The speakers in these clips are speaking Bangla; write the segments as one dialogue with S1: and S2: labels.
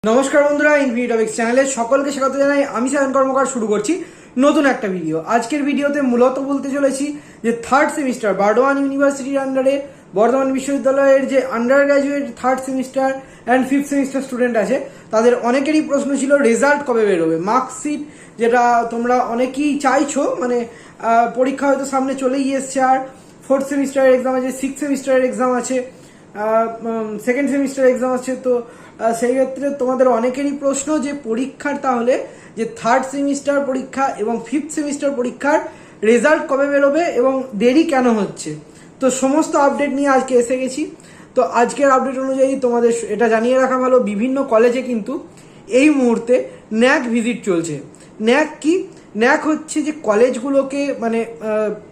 S1: নমস্কার বন্ধুরা, ইনফিনিটপিক্স চ্যানেলে সকলকে স্বাগত জানাই। আমি সায়ন কর্মকার শুরু করছি নতুন একটা ভিডিও। আজকের ভিডিওতে মূলত বলতে চলেছি যে থার্ড সেমিস্টার বর্ধমান ইউনিভার্সিটির আন্ডারে বর্ধমান বিশ্ববিদ্যালয়ের যে under graduate third semester and fifth semester student আছে তাদের অনেকেরই প্রশ্ন ছিল রেজাল্ট কবে বেরোবে, মার্কশিট যেটা তোমরা অনেকেই চাইছো, মানে পরীক্ষা হয়তো সামনে চলেই এসছে। আর ফোর্থ সেমিস্টারের এক্সাম আছে, সিক্স সেমিস্টারের এক্সাম আছে, সেকেন্ড সেমিস্টার এক্সাম আছে। তো সেই ক্ষেত্রে তোমাদের অনেকেরই প্রশ্ন যে পরীক্ষার তাহলে যে থার্ড সেমিস্টার পরীক্ষা এবং ফিফথ সেমিস্টার পরীক্ষার রেজাল্ট কবে বেরোবে এবং দেরি কেন হচ্ছে। তো সমস্ত আপডেট নিয়ে আজকে এসে গেছি। তো আজকের আপডেট অনুযায়ী তোমাদের এটা জানিয়ে রাখা ভালো, বিভিন্ন কলেজে কিন্তু এই মুহূর্তে ন্যাক ভিজিট চলছে। ন্যাক কি? ন্যাক হচ্ছে যে কলেজগুলোকে মানে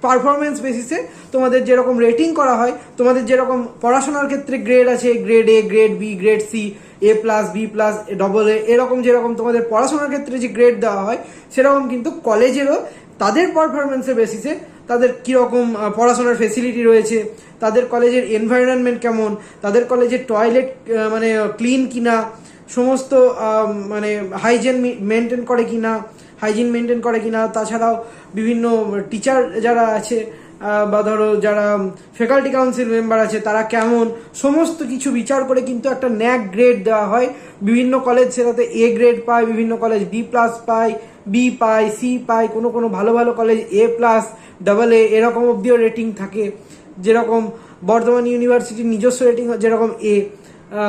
S1: পারফরমেন্স বেসিসে তোমাদের যেরকম রেটিং করা হয়, তোমাদের যেরকম পড়াশোনার ক্ষেত্রে গ্রেড আছে, grade A, grade B, grade C, A plus, B plus, double A, এরকম যেরকম তোমাদের পড়াশোনার ক্ষেত্রে যে গ্রেড দেওয়া হয় সেরকম কিন্তু কলেজেরও তাদের পারফরমেন্সের বেসিসে তাদের কীরকম পড়াশোনার ফেসিলিটি রয়েছে, তাদের কলেজের এনভায়রনমেন্ট কেমন, তাদের কলেজের টয়লেট মানে ক্লিন কিনা, সমস্ত মানে হাইজিন মেনটেন করে কিনা, তাছাড়াও বিভিন্ন টিচার যারা আছে বা ধরো যারা ফ্যাকাল্টি কাউন্সিল মেম্বার আছে তারা কেমন, সমস্ত কিছু বিচার করে কিন্তু একটা ন্যাক গ্রেড দেওয়া হয়। বিভিন্ন কলেজ সেটাতে এ গ্রেড পায়, বিভিন্ন কলেজ বি প্লাস পায়, বি পায়, সি পায়, কোনো ভালো ভালো college A plus, double A, এরকম অব্দিও রেটিং থাকে। যেরকম বর্ধমান ইউনিভার্সিটির নিজস্ব রেটিং যেরকম এ,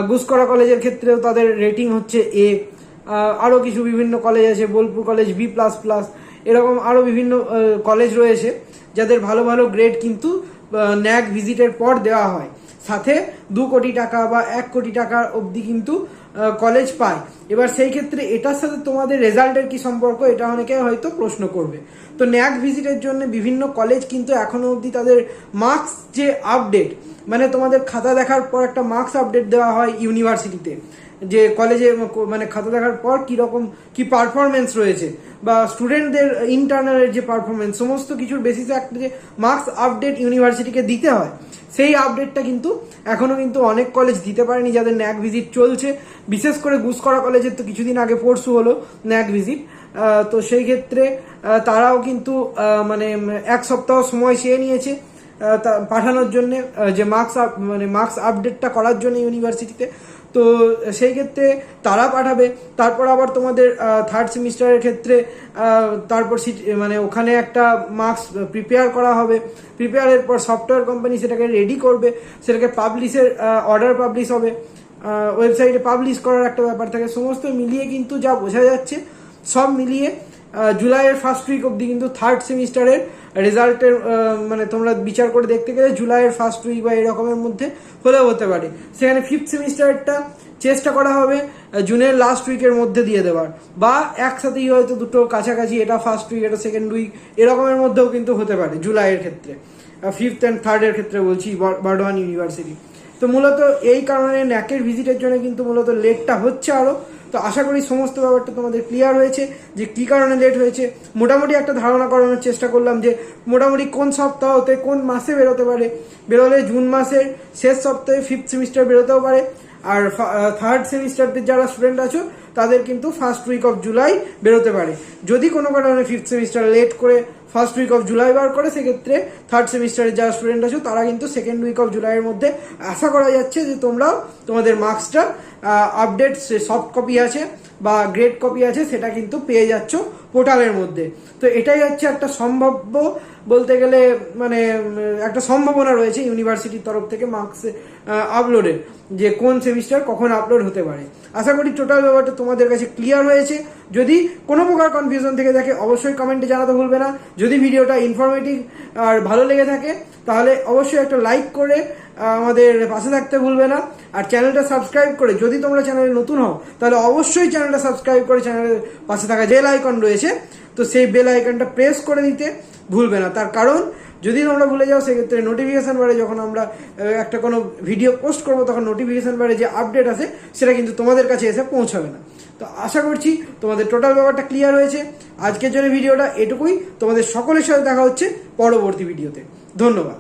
S1: গুসকরা কলেজের ক্ষেত্রেও তাদের রেটিং হচ্ছে এ। আরও কিছু বিভিন্ন কলেজ আছে, Bolpur college B plus plus, এরকম আরও বিভিন্ন কলেজ রয়েছে যাদের ভালো ভালো গ্রেড কিন্তু ন্যাক ভিজিটের পর দেওয়া হয়। সাথে 2 কোটি টাকা বা 1 কোটি টাকার অবধি কিন্তু কলেজ পায়। এবার সেই ক্ষেত্রে এটার সাথে তোমাদের রেজাল্টের কি সম্পর্ক, এটা অনেকে হয়তো প্রশ্ন করবে। তো ন্যাক ভিজিটের জন্য বিভিন্ন কলেজ কিন্তু এখনো অবধি তাদের মার্কস যে আপডেট, মানে তোমাদের খাতা দেখার পর একটা মার্কস আপডেট দেওয়া হয় ইউনিভার্সিটিতে, যে কলেজে মানে খাতা দেখার পর কীরকম কি পারফরমেন্স রয়েছে বা স্টুডেন্টদের ইন্টারনালের যে পারফরমেন্স, সমস্ত কিছুর বেসিসে একটা যে মার্কস আপডেট ইউনিভার্সিটিকে দিতে হয়, সেই আপডেটটা কিন্তু এখনও কিন্তু অনেক কলেজ দিতে পারেনি যাদের ন্যাক ভিজিট চলছে। বিশেষ করে গুসকরা কলেজের তো কিছুদিন আগে পরশু হলো ন্যাক ভিজিট। তো সেই ক্ষেত্রে তারাও কিন্তু মানে 1 সপ্তাহ সময় চেয়ে নিয়েছে পাঠানোর জন্য, যে মার্কস আপডেটটা করার জন্য ইউনিভার্সিটিতে। তো সেই ক্ষেত্রে তারা পাঠাবে। তারপর আবার তোমাদের থার্ড সেমিস্টারের ক্ষেত্রে তারপর মানে ওখানে একটা মার্কস প্রিপেয়ার করা হবে। প্রিপেয়ারের পর সফটওয়্যার কোম্পানি সেটাকে রেডি করবে, সেটাকে পাবলিশের অর্ডার পাবলিশ হবে, ওয়েবসাইটে পাবলিশ করার একটা ব্যাপার থাকে। সমস্ত মিলিয়ে কিন্তু যা বোঝা যাচ্ছে, সব মিলিয়ে জুলাইয়ের ফার্স্ট উইক অবধি কিন্তু থার্ড সেমিস্টারের রেজাল্টের মানে তোমরা বিচার করে দেখতে গেলে জুলাইয়ের ফার্স্ট উইক বা এরকমের মধ্যে হলেও হতে পারে। সেখানে ফিফথ সেমিস্টারটা চেষ্টা করা হবে জুনের লাস্ট উইকের মধ্যে দিয়ে দেওয়ার, বা একসাথেই হয়তো দুটো কাছাকাছি, এটা ফার্স্ট উইক এটা সেকেন্ড উইক, এরকমের মধ্যেও কিন্তু হতে পারে জুলাইয়ের ক্ষেত্রে, ফিফথ অ্যান্ড থার্ডের ক্ষেত্রে বলছি বর্ধমান ইউনিভার্সিটি। তো মূলত এই কারণে ন্যাকের ভিজিটের জন্য কিন্তু মূলত লেটটা হচ্ছে আরও। তো আশা করি সমস্ত ব্যাপারটা তোমাদের ক্লিয়ার হয়েছে যে কী কারণে লেট হয়েছে। মোটামুটি একটা ধারণা করানোর চেষ্টা করলাম যে মোটামুটি কোন সপ্তাহতে কোন মাসে বেরোতে পারে। বেরোলে জুন মাসের শেষ সপ্তাহে ফিফথ সেমিস্টার বেরোতেও পারে। আর থার্ড সেমিস্টারদের যারা স্টুডেন্ট আছো তাদের কিন্তু ফার্স্ট উইক অফ জুলাই বেরোতে পারে। যদি কোনো কারণে ফিফথ সেমিস্টার লেট করে ফার্স্ট উইক অফ জুলাই বার করে, সেক্ষেত্রে থার্ড সেমিস্টারের যারা স্টুডেন্ট আছো তারা কিন্তু সেকেন্ড উইক অফ জুলাইয়ের মধ্যে আশা করা যাচ্ছে যে তোমরাও তোমাদের মার্কসটা আপডেট সফট কপি আছে বা গ্রেড কপি আছে সেটা কিন্তু পেয়ে যাচ্ছ পোর্টালের মধ্যে। তো এটাই হচ্ছে একটা সম্ভাব্য, বলতে গেলে মানে একটা সম্ভাবনা রয়েছে ইউনিভার্সিটির তরফ থেকে মার্কস আপলোডের, যে কোন সেমিস্টার কখন আপলোড হতে পারে। আশা করি টোটাল ব্যাপারটা তোমাদের কাছে ক্লিয়ার হয়েছে। যদি কোনো প্রকার কনফিউশন থেকে থাকে অবশ্যই কমেন্টে জানাতে ভুলবে না। যদি ভিডিওটা ইনফরমেটিভ আর ভালো লেগে থাকে তাহলে অবশ্যই একটা লাইক করে আমাদের পাশে থাকতে ভুলবে না। আর চ্যানেলটা সাবস্ক্রাইব করে, যদি তোমরা চ্যানেলে নতুন হও তাহলে অবশ্যই চ্যানেলটা সাবস্ক্রাইব করে চ্যানেলের পাশে থাকা বেল আইকন রয়েছে, তো সেই বেল আইকনটা প্রেস করে দিতে ভুলবে না। তার কারণ যদি তোমরা ভুলে যাও সেক্ষেত্রে নোটিফিকেশান বারে যখন আমরা একটা কোনো ভিডিও পোস্ট করবো তখন নোটিফিকেশান বারে যে আপডেট আসে সেটা কিন্তু তোমাদের কাছে এসে পৌঁছাবে না। তো আশা করছি তোমাদের টোটাল ব্যাপারটা ক্লিয়ার হয়েছে। আজকের জন্য ভিডিওটা এটুকুই। তোমাদের সকলের সাথে দেখা হচ্ছে পরবর্তী ভিডিওতে। ধন্যবাদ।